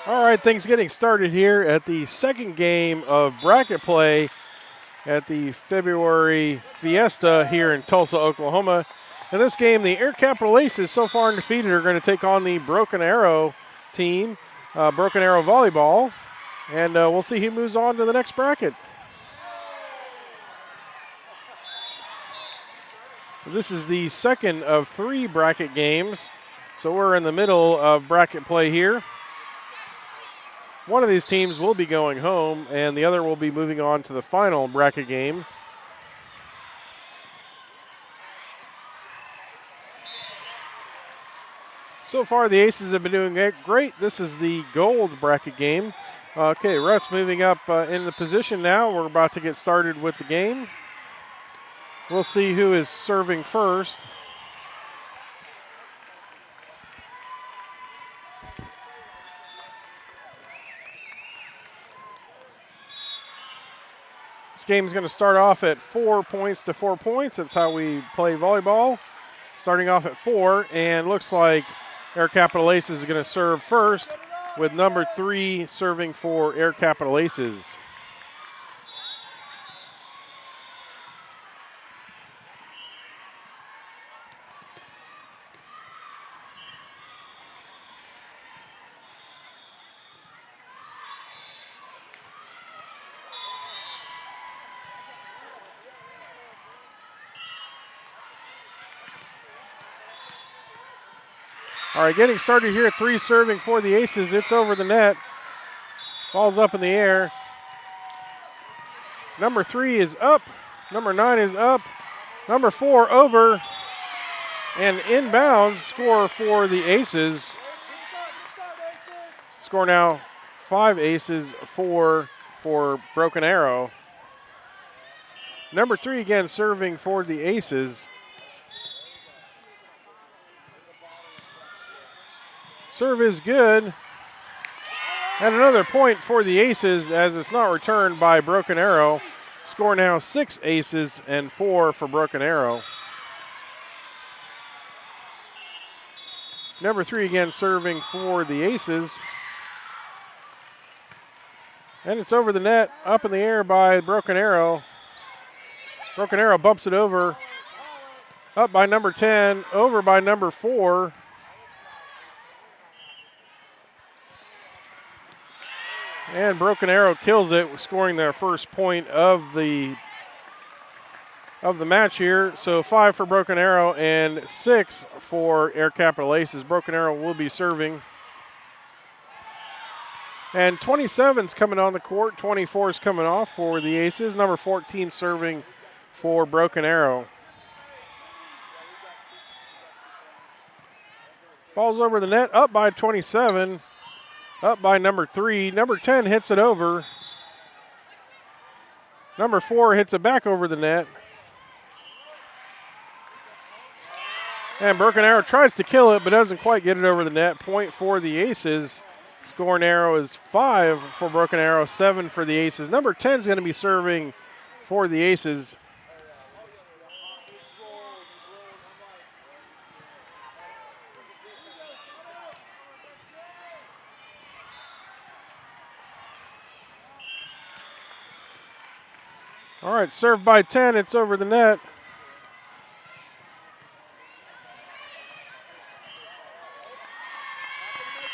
All right, things getting started here at the second game of bracket play at the February Fiesta here in Tulsa, Oklahoma. In this game, the Air Capital Aces, so far undefeated, are going to take on the Broken Arrow team, Broken Arrow Volleyball, and we'll see who moves on to the next bracket. This is the second of 3 bracket games, so we're in the middle of bracket play here. One of these teams will be going home, and the other will be moving on to the final bracket game. So far, the Aces have been doing great. This is the gold bracket game. Okay, Russ moving up in the position now. We're about to get started with the game. We'll see who is serving first. This game is going to start off at 4 points to 4 points. That's how we play volleyball. Starting off at 4, and looks like Air Capital Aces is going to serve first with number 3 serving for Air Capital Aces. All right, getting started here at 3 serving for the Aces. It's over the net. Ball's up in the air. Number 3 is up. Number 9 is up. Number 4 over. And inbounds score for the Aces. Score now 5 aces, 4 for Broken Arrow. Number 3 again serving for the Aces. Serve is good. And another point for the Aces as it's not returned by Broken Arrow. Score now 6 aces and 4 for Broken Arrow. Number 3 again serving for the Aces. And it's over the net, up in the air by Broken Arrow. Broken Arrow bumps it over. Up by number 10, over by number 4. And Broken Arrow kills it, scoring their first point of the match here. So 5 for Broken Arrow and 6 for Air Capital Aces. Broken Arrow will be serving. And 27's coming on the court. 24's coming off for the Aces. Number 14 serving for Broken Arrow. Ball's over the net, up by 27. Up by number 3. Number 10 hits it over. Number 4 hits it back over the net. And Broken Arrow tries to kill it, but doesn't quite get it over the net. Point for the Aces. Scoring arrow is 5 for Broken Arrow, 7 for the Aces. Number 10 is going to be serving for the Aces. All right, served by 10, it's over the net.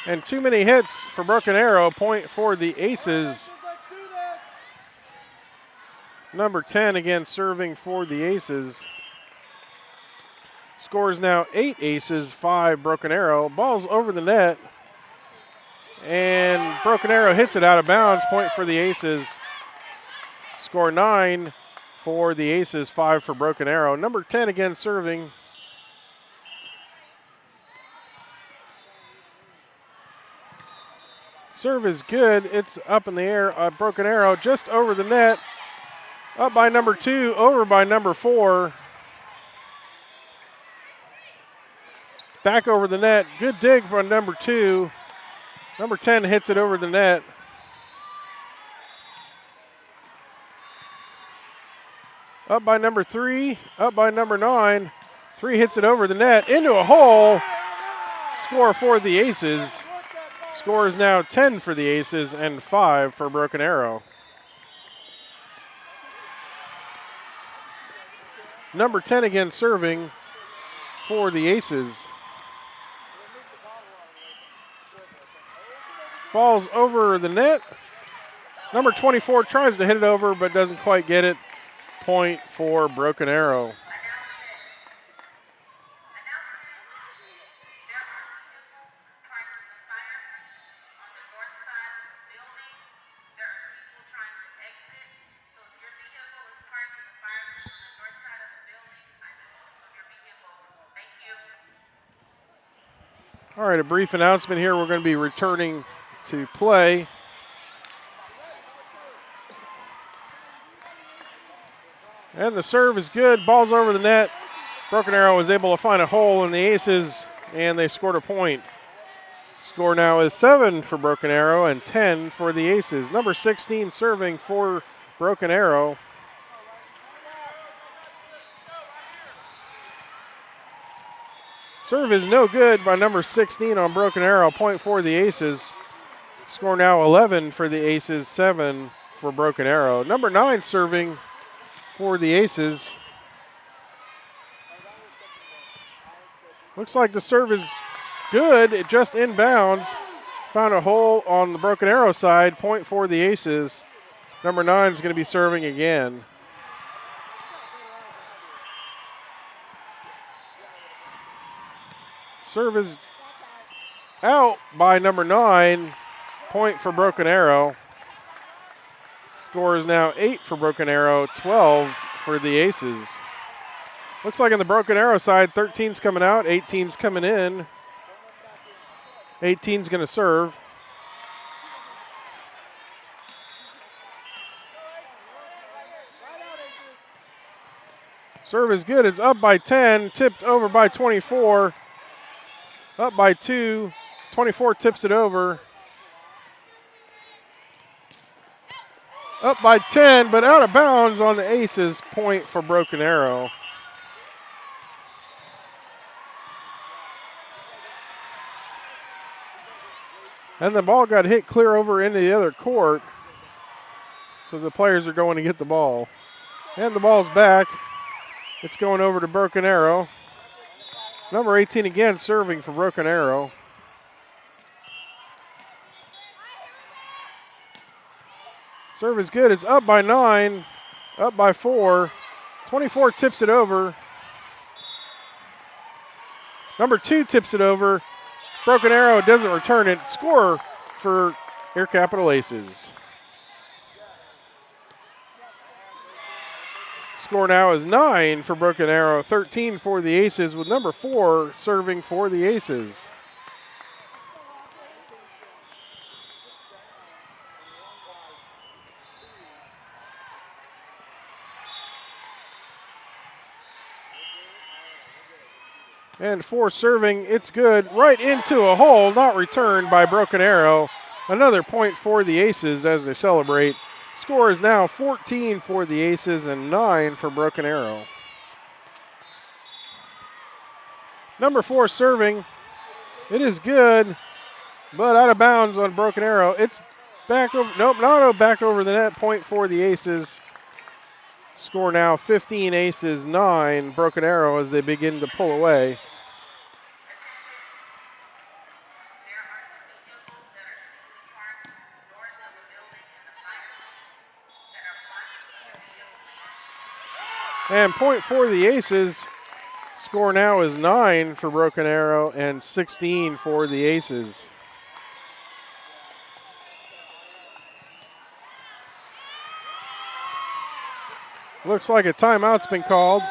And too many hits for Broken Arrow, point for the Aces. Number 10 again serving for the Aces. Scores now 8 aces, 5 Broken Arrow. Ball's over the net. And Broken Arrow hits it out of bounds, point for the Aces. Score 9 for the Aces, 5 for Broken Arrow. Number 10 again serving. Serve is good. It's up in the air. Broken Arrow just over the net. Up by number 2, over by number 4. Back over the net. Good dig from number 2. Number 10 hits it over the net. Up by number 3, up by number 9. 3 hits it over the net, into a hole. Score for the Aces. Score is now 10 for the Aces and 5 for Broken Arrow. Number 10 again serving for the Aces. Ball's over the net. Number 24 tries to hit it over but doesn't quite get it. Point for Broken Arrow. All right, a brief announcement here. We're going to be returning to play. And the serve is good. Ball's over the net. Broken Arrow was able to find a hole in the Aces, and they scored a point. Score now is 7 for Broken Arrow and 10 for the Aces. Number 16 serving for Broken Arrow. Serve is no good by number 16 on Broken Arrow. Point for the Aces. Score now 11 for the Aces, 7 for Broken Arrow. Number 9 serving for the Aces. Looks like the serve is good. It just inbounds. Found a hole on the Broken Arrow side. Point for the Aces. Number 9 is going to be serving again. Serve is out by number 9. Point for Broken Arrow. Score is now 8 for Broken Arrow, 12 for the Aces. Looks like on the Broken Arrow side, 13's coming out, 18's coming in. 18's going to serve. Serve is good. It's up by 10, tipped over by 24. Up by 2. 24 tips it over. Up by 10, but out of bounds on the Aces. Point for Broken Arrow. And the ball got hit clear over into the other court. So the players are going to get the ball. And the ball's back. It's going over to Broken Arrow. Number 18 again serving for Broken Arrow. Serve is good. It's up by 9, up by 4. 24 tips it over. Number 2 tips it over. Broken Arrow doesn't return it. Score for Air Capital Aces. Score now is 9 for Broken Arrow, 13 for the Aces, with number 4 serving for the Aces. And 4 serving, it's good, right into a hole, not returned by Broken Arrow. Another point for the Aces as they celebrate. Score is now 14 for the Aces and 9 for Broken Arrow. Number 4 serving. It is good, but out of bounds on Broken Arrow. It's back over, nope, not back over the net. Point for the Aces. Score now 15 Aces, 9 Broken Arrow as they begin to pull away. And point for the Aces. Score now is 9 for Broken Arrow and 16 for the Aces. Looks like a timeout's been called.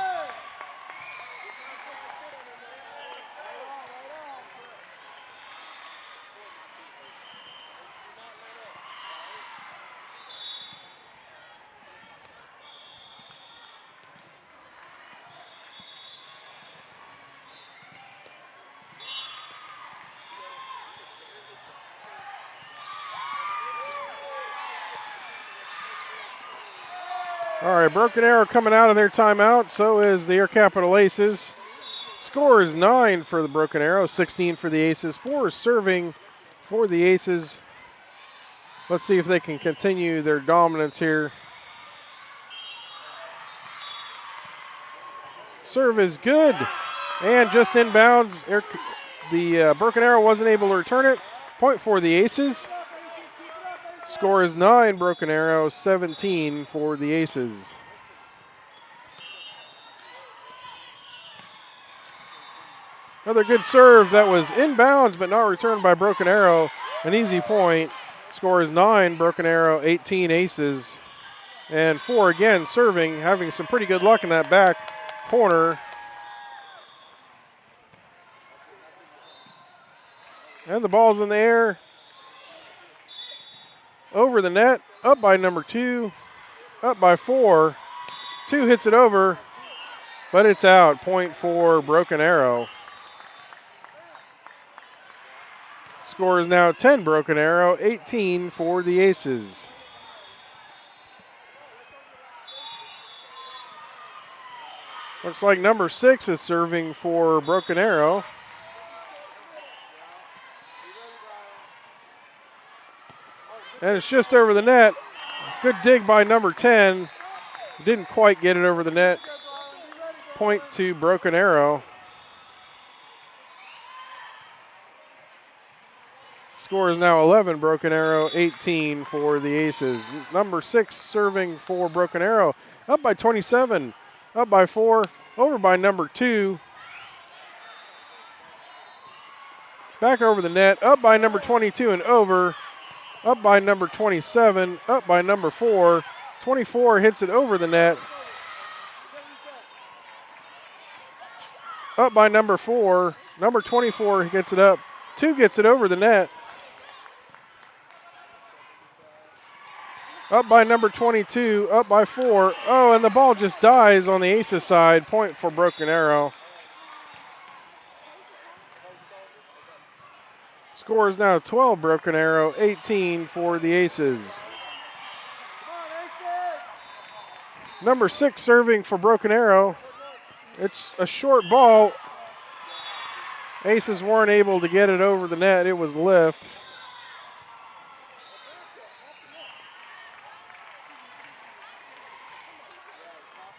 All right, Broken Arrow coming out of their timeout. So is the Air Capital Aces. Score is 9 for the Broken Arrow, 16 for the Aces. 4 is serving for the Aces. Let's see if they can continue their dominance here. Serve is good, and just inbounds. The Broken Arrow wasn't able to return it. Point for the Aces. Score is 9, Broken Arrow, 17 for the Aces. Another good serve that was inbounds but not returned by Broken Arrow. An easy point. Score is 9, Broken Arrow, 18 Aces. And 4 again serving, having some pretty good luck in that back corner. And the ball's in the air. Over the net, up by number 2, up by 4. 2 hits it over, but it's out. Point for Broken Arrow. Score is now 10 Broken Arrow, 18 for the Aces. Looks like number 6 is serving for Broken Arrow. And it's just over the net. Good dig by number 10. Didn't quite get it over the net. Point to Broken Arrow. Score is now 11, Broken Arrow, 18 for the Aces. Number 6 serving for Broken Arrow. Up by 27, up by 4, over by number 2. Back over the net, up by number 22 and over. Up by number 27, up by number 4. 24 hits it over the net. Up by number 4. Number 24 gets it up. 2 gets it over the net. Up by number 22, up by 4. Oh, and the ball just dies on the Aces side. Point for Broken Arrow. Score is now 12, Broken Arrow, 18 for the Aces. Number 6 serving for Broken Arrow. It's a short ball. Aces weren't able to get it over the net. It was lift.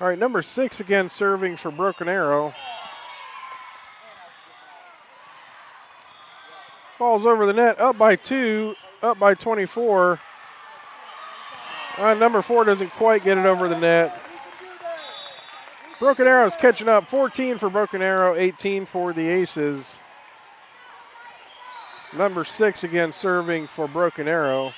All right, number 6 again serving for Broken Arrow. Ball's over the net, up by 2, up by 24. Number 4 doesn't quite get it over the net. Broken Arrow's catching up, 14 for Broken Arrow, 18 for the Aces. Number 6 again serving for Broken Arrow.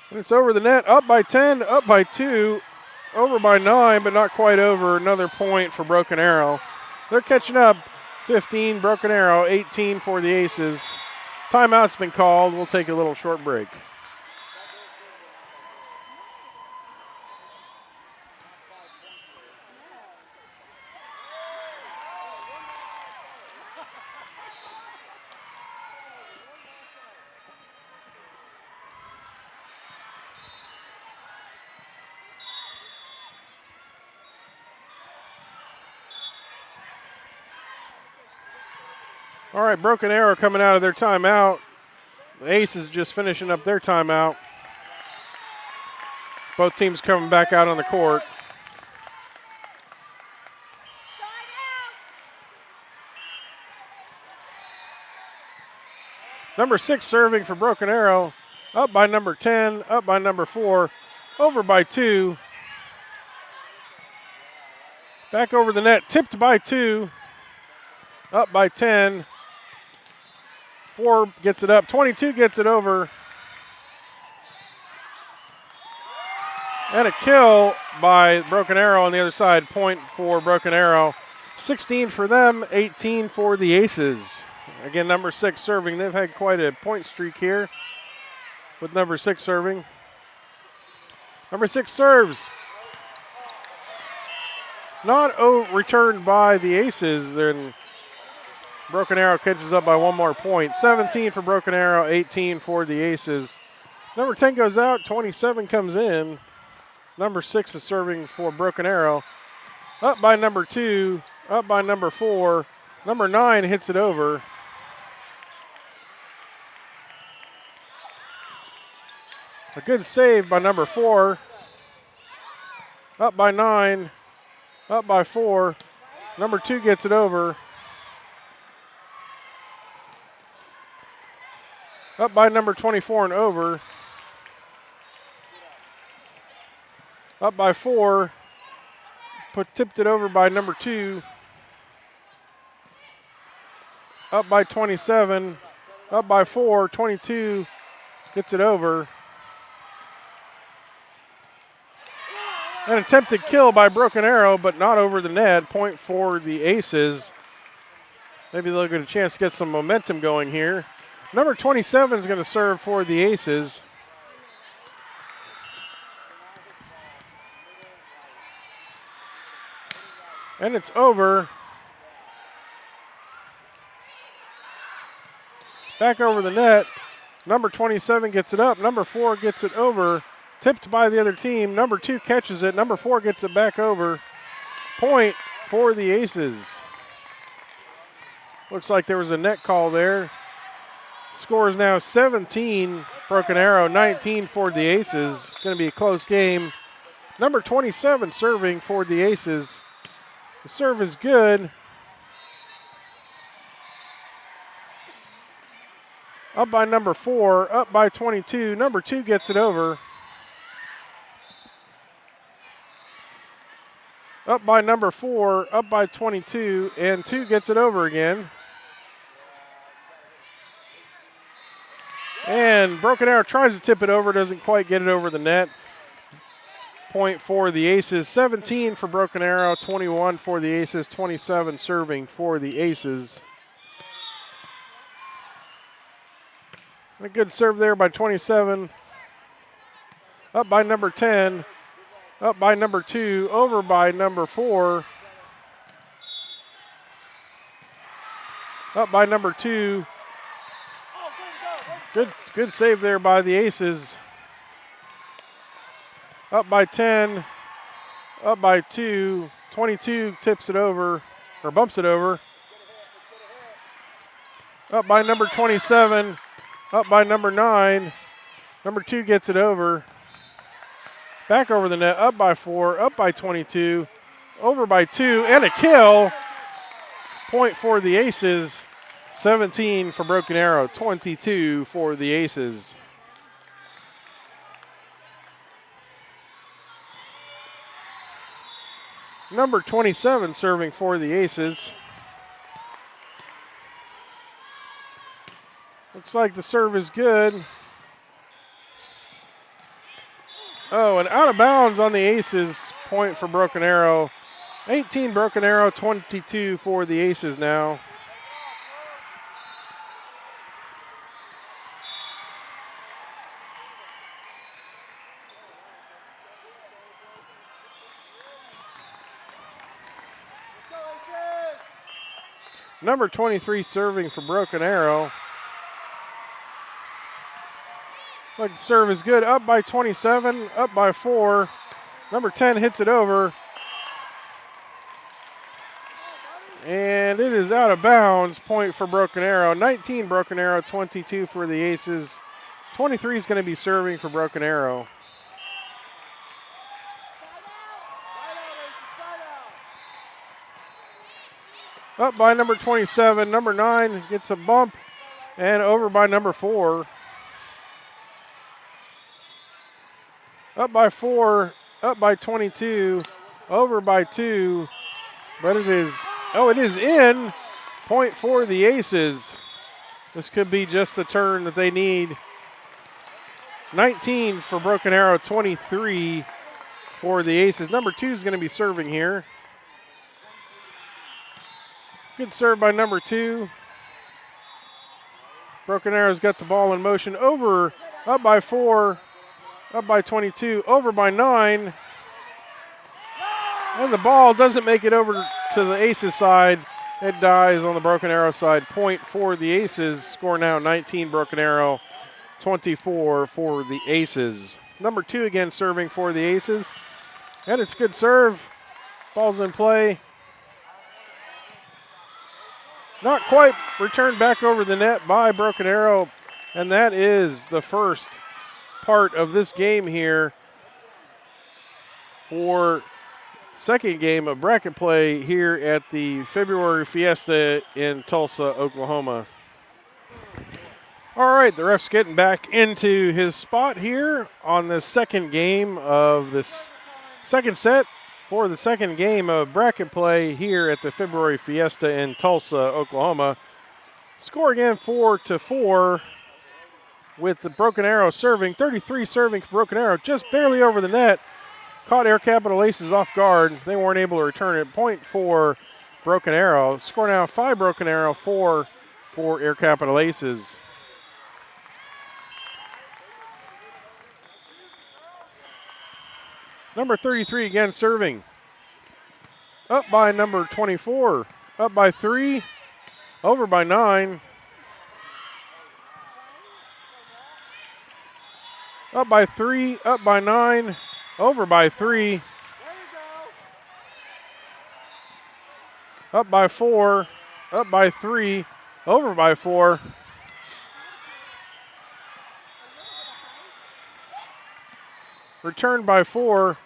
And it's over the net, up by 10, up by 2, over by 9, but not quite over. Another point for Broken Arrow. They're catching up, 15 Broken Arrow, 18 for the Aces. Timeout's been called. We'll take a little short break. All right, Broken Arrow coming out of their timeout. The Aces just finishing up their timeout. Both teams coming back out on the court. Number 6 serving for Broken Arrow. Up by number 10, up by number 4, over by 2. Back over the net, tipped by 2, up by 10. 4 gets it up, 22 gets it over. And a kill by Broken Arrow on the other side. Point for Broken Arrow. 16 for them, 18 for the Aces. Again, number 6 serving. They've had quite a point streak here with number 6 serving. Number 6 serves. Not returned by the Aces. And Broken Arrow catches up by 1 more point. 17 for Broken Arrow, 18 for the Aces. Number 10 goes out, 27 comes in. Number 6 is serving for Broken Arrow. Up by number 2, up by number 4, Number 9 hits it over. A good save by number 4. Up by 9. Up by 4. Number 2 gets it over. Up by number 24 and over. Up by 4. Tipped it over by number 2. Up by 27. Up by 4. 22 gets it over. An attempted kill by Broken Arrow, but not over the net. Point for the Aces. Maybe they'll get a chance to get some momentum going here. Number 27 is going to serve for the Aces. And it's over. Back over the net. Number 27 gets it up. Number 4 gets it over. Tipped by the other team. Number 2 catches it. Number 4 gets it back over. Point for the Aces. Looks like there was a net call there. Score is now 17, Broken Arrow, 19 for the Aces. Going to be a close game. Number 27 serving for the Aces. The serve is good. Up by number 4, up by 22. Number 2 gets it over. Up by number 4, up by 22, and 2 gets it over again. And Broken Arrow tries to tip it over, doesn't quite get it over the net. Point for the Aces, 17 for Broken Arrow, 21 for the Aces, 27 serving for the Aces. A good serve there by 27. Up by number 10. Up by number 2. Over by number 4. Up by number 2. Good save there by the Aces. Up by 10. Up by 2. 22 tips it over, or bumps it over. Up by number 27. Up by number 9. Number 2 gets it over. Back over the net. Up by 4. Up by 22. Over by 2. And a kill. Point for the Aces. 17 for Broken Arrow. 22 for the Aces. Number 27 serving for the Aces. Looks like the serve is good. Oh, and out of bounds on the Aces. Point for Broken Arrow. 18 Broken Arrow, 22 for the Aces now. Number 23 serving for Broken Arrow. Looks like the serve is good. Up by 27, up by 4. Number 10 hits it over. And it is out of bounds. Point for Broken Arrow. 19 Broken Arrow, 22 for the Aces. 23 is going to be serving for Broken Arrow. Up by number 27. Number 9 gets a bump. And over by number 4. Up by 4. Up by 22. Over by 2. But it is in. Point for the Aces. This could be just the turn that they need. 19 for Broken Arrow, 23 for the Aces. Number 2 is going to be serving here. Good serve by number 2. Broken Arrow's got the ball in motion. Over, up by 4, up by 22, over by 9. And the ball doesn't make it over to the Aces side. It dies on the Broken Arrow side. Point for the Aces. Score now 19 Broken Arrow, 24 for the Aces. Number 2 again serving for the Aces. And it's good serve. Ball's in play. Not quite returned back over the net by Broken Arrow. And that is the first part of this game here for second game of bracket play here at the February Fiesta in Tulsa, Oklahoma. All right, the ref's getting back into his spot here on the second game of this second set for the second game of bracket play here at the February Fiesta in Tulsa, Oklahoma. Score again 4-4 with the Broken Arrow serving. 33 serving for Broken Arrow, just barely over the net. Caught Air Capital Aces off guard. They weren't able to return it. Point for Broken Arrow. Score now 5 Broken Arrow, 4 for Air Capital Aces. Number 33 again serving. Up by number 24. Up by 3. Over by 9. Up by 3. Up by 9. Over by 3. Up by 4. Up by 3. Over by 4. Returned by 4.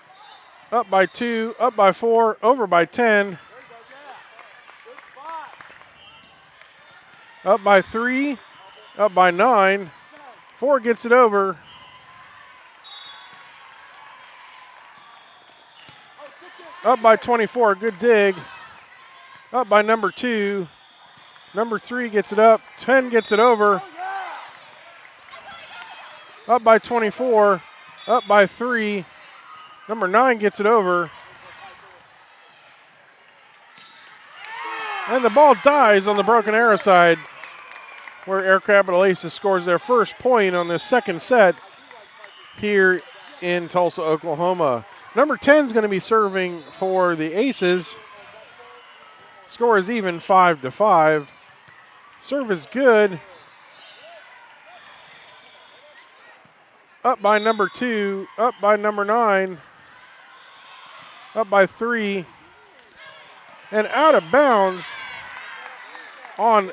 Up by 2. Up by 4. Over by 10. Up by 3. Up by 9. 4 gets it over. Up by 24, good dig. Up by number 2. Number 3 gets it up. 10 gets it over. Up by 24. Up by 3. Number 9 gets it over. And the ball dies on the Broken Arrow side, where Air Capital Aces scores their first point on this second set here in Tulsa, Oklahoma. Number 10 is going to be serving for the Aces. Score is even 5-5. Serve is good. Up by number 2, up by number 9, up by 3, and out of bounds on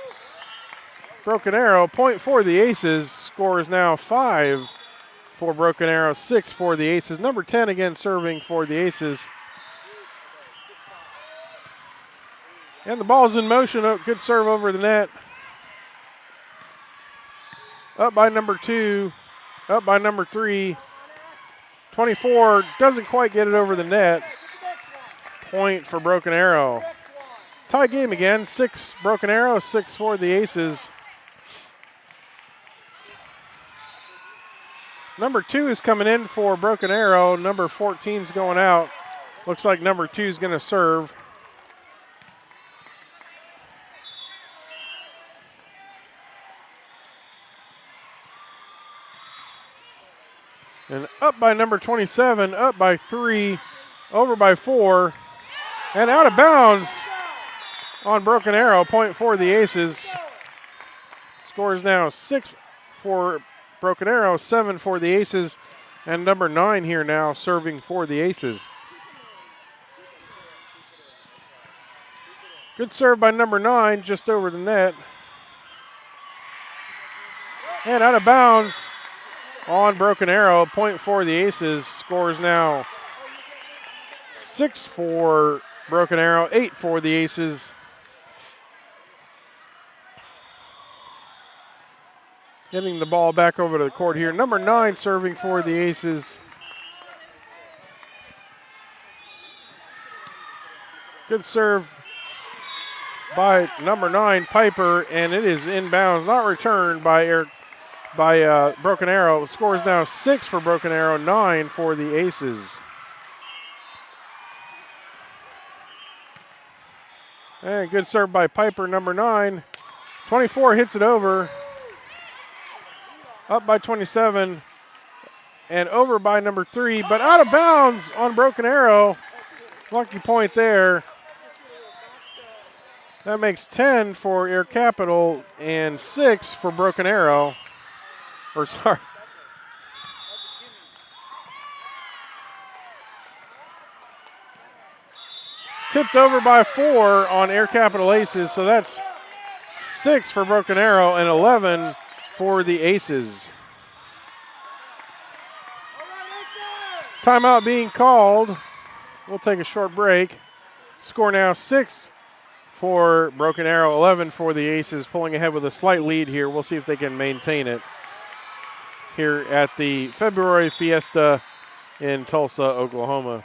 Broken Arrow. Point for the Aces. Score is now 5 for Broken Arrow, 6 for the Aces. Number 10 again serving for the Aces. And the ball's in motion. Oh, good serve over the net. Up by number 2. Up by number 3. 24 doesn't quite get it over the net. Point for Broken Arrow. Tie game again. 6 Broken Arrow, 6 for the Aces. Number 2 is coming in for Broken Arrow. Number 14 is going out. Looks like number 2 is going to serve. And up by number 27, up by 3, over by 4, and out of bounds on Broken Arrow. Point for the Aces. Score is now 6 for Broken Arrow, 7 for the Aces, and number 9 here now serving for the Aces. Good serve by number 9, just over the net. And out of bounds on Broken Arrow. Point for the Aces. Score is now 6 for Broken Arrow, 8 for the Aces. Getting the ball back over to the court here. Number 9 serving for the Aces. Good serve by number 9, Piper, and it is inbounds, not returned by Broken Arrow. The score is now 6 for Broken Arrow, 9 for the Aces. And good serve by Piper, number 9. 24 hits it over. Up by 27 and over by number 3, but out of bounds on Broken Arrow. Lucky point there. That makes 10 for Air Capital and 6 for Broken Arrow. Or sorry. Tipped over by 4 on Air Capital Aces, so that's 6 for Broken Arrow, and 11 for the Aces. Timeout being called. We'll take a short break. Score now 6 for Broken Arrow, 11 for the Aces, pulling ahead with a slight lead here. We'll see if they can maintain it here at the February Fiesta in Tulsa, Oklahoma.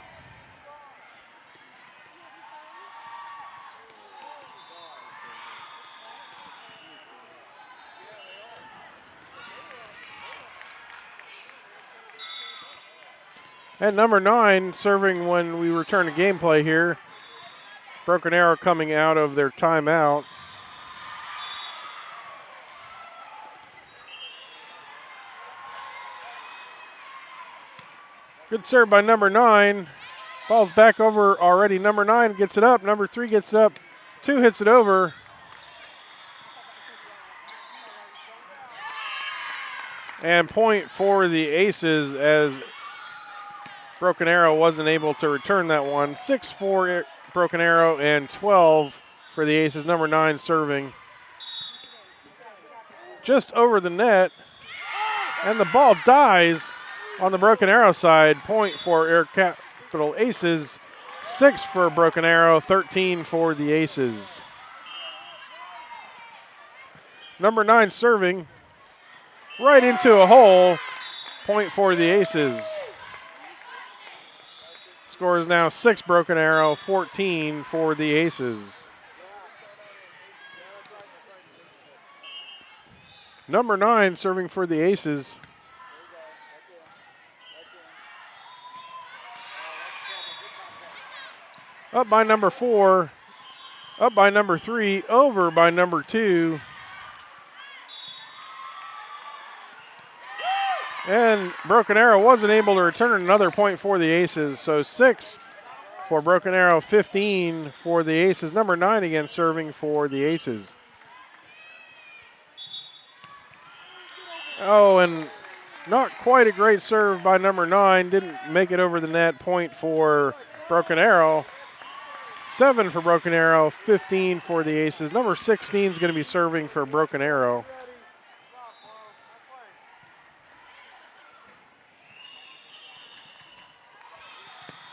And number 9 serving when we return to gameplay here. Broken Arrow coming out of their timeout. Good serve by number 9. Ball's back over already. Number 9 gets it up. Number 3 gets it up. 2 hits it over. And point for the Aces as Broken Arrow wasn't able to return that one. 6 for Broken Arrow and 12 for the Aces. Number 9 serving just over the net. And the ball dies on the Broken Arrow side. Point for Air Capital Aces. 6 for Broken Arrow, 13 for the Aces. Number 9 serving right into a hole. Point for the Aces. Score is now 6 Broken Arrow, 14 for the Aces. Number 9 serving for the Aces. Up by number 4, up by number 3, over by number 2. And Broken Arrow wasn't able to return another point for the Aces. So 6 for Broken Arrow, 15 for the Aces. Number 9 again serving for the Aces. Oh, and not quite a great serve by number 9. Didn't make it over the net. Point for Broken Arrow. 7 for Broken Arrow, 15 for the Aces. Number 16 is going to be serving for Broken Arrow.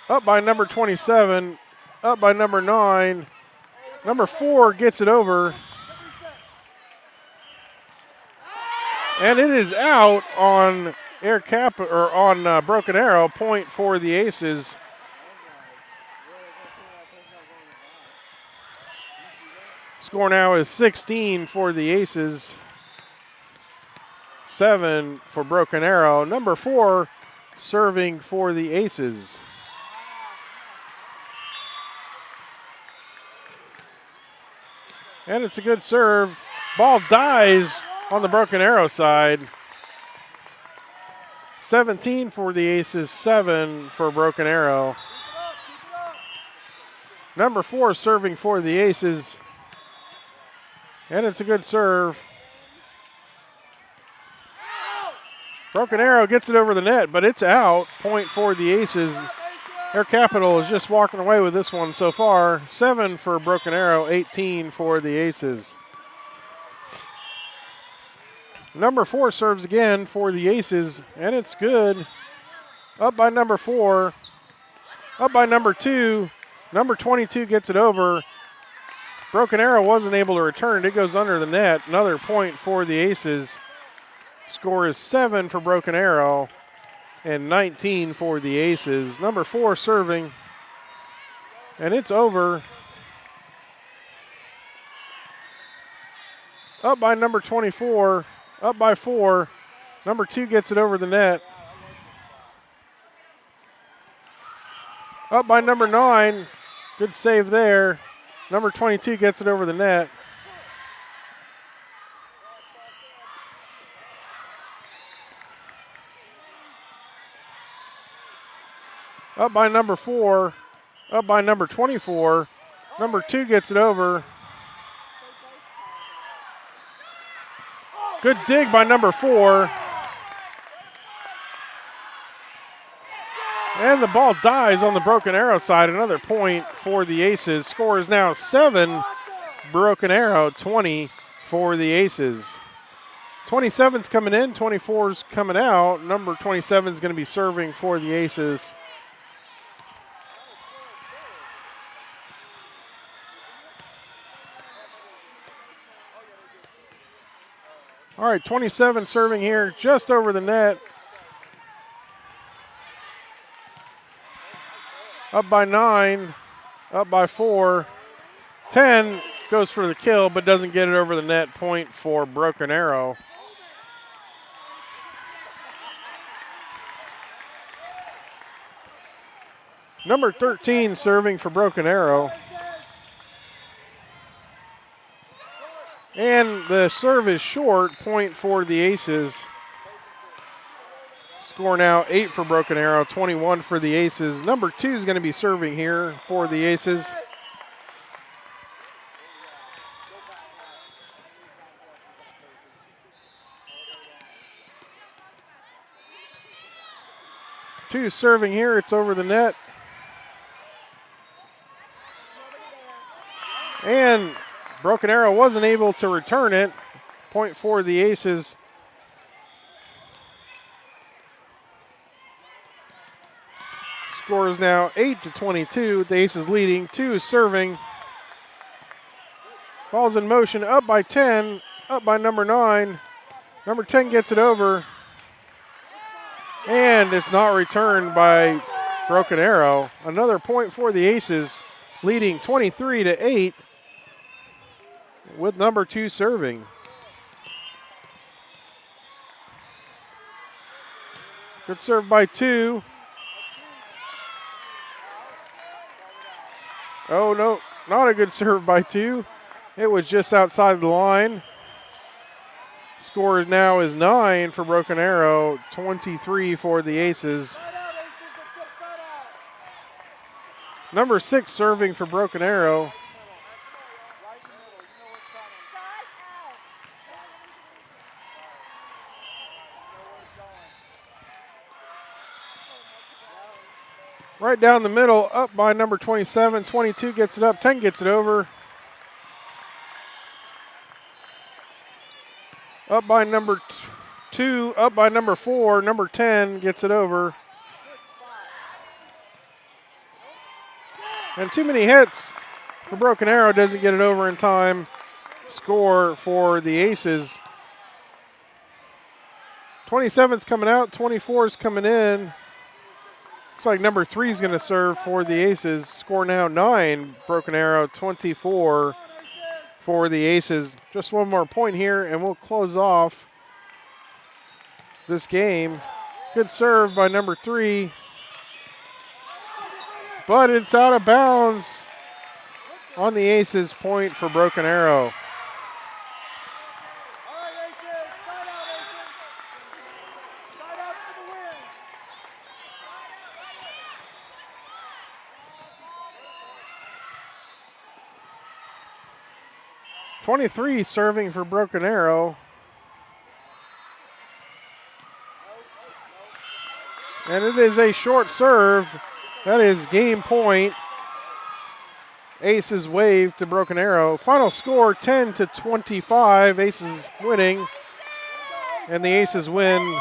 Up by number 27, up by number 9. Number 4 gets it over. And it is out on Broken Arrow. Point for the Aces. Score now is 16 for the Aces. 7 for Broken Arrow. Number 4 serving for the Aces. And it's a good serve. Ball dies on the Broken Arrow side. 17 for the Aces, 7 for Broken Arrow. Number 4 serving for the Aces. And it's a good serve. Broken Arrow gets it over the net, but it's out. Point for the Aces. Air Capital is just walking away with this one so far. 7 for Broken Arrow, 18 for the Aces. Number 4 serves again for the Aces, and it's good. Up by number 4. Up by number 2. Number 22 gets it over. Broken Arrow wasn't able to return it. It goes under the net. Another point for the Aces. Score is 7 for Broken Arrow and 19 for the Aces. Number 4 serving, and it's over. Up by number 24, up by 4. Number 2 gets it over the net. Up by number 9, good save there. Number 22 gets it over the net. Up by number 4, up by number 24. Number 2 gets it over. Good dig by number 4. And the ball dies on the Broken Arrow side. Another point for the Aces. Score is now 7 Broken Arrow, 20 for the Aces. 27's coming in, 24's coming out. Number 27 is going to be serving for the Aces. All right, 27 serving here just over the net. Up by 9, up by 4. 10 goes for the kill, but doesn't get it over the net. Point for Broken Arrow. Number 13 serving for Broken Arrow. And the serve is short, point for the Aces. Score now 8 for Broken Arrow, 21 for the Aces. Number 2 is going to be serving here for the Aces. Two serving here, it's over the net. And Broken Arrow wasn't able to return it. Point for the Aces. Score is now 8-22. The Aces leading. 2 is serving. Ball's in motion. Up by 10. Up by number 9. Number 10 gets it over. And it's not returned by Broken Arrow. Another point for the Aces, leading 23-8 with number 2 serving. Good serve by 2. Oh, no, not a good serve by 2. It was just outside the line. Score now is 9 for Broken Arrow, 23 for the Aces. Number 6 serving for Broken Arrow. Right down the middle, up by number 27. 22 gets it up, 10 gets it over. Up by number 2, up by number 4. Number 10 gets it over. And too many hits for Broken Arrow, doesn't get it over in time. Score for the Aces. 27's coming out, 24's coming in. Looks like number 3 is going to serve for the Aces. Score now 9, Broken Arrow, 24 for the Aces. Just one more point here, and we'll close off this game. Good serve by number 3. But it's out of bounds on the Aces. Point for Broken Arrow. .23 serving for Broken Arrow. And it is a short serve. That is game point. Aces wave to Broken Arrow. Final score 10-25. Aces winning. And the Aces win.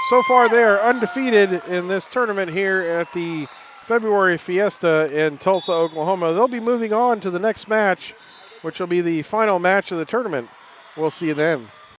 So far they are undefeated in this tournament here at the February Fiesta in Tulsa, Oklahoma. They'll be moving on to the next match, which will be the final match of the tournament. We'll see you then.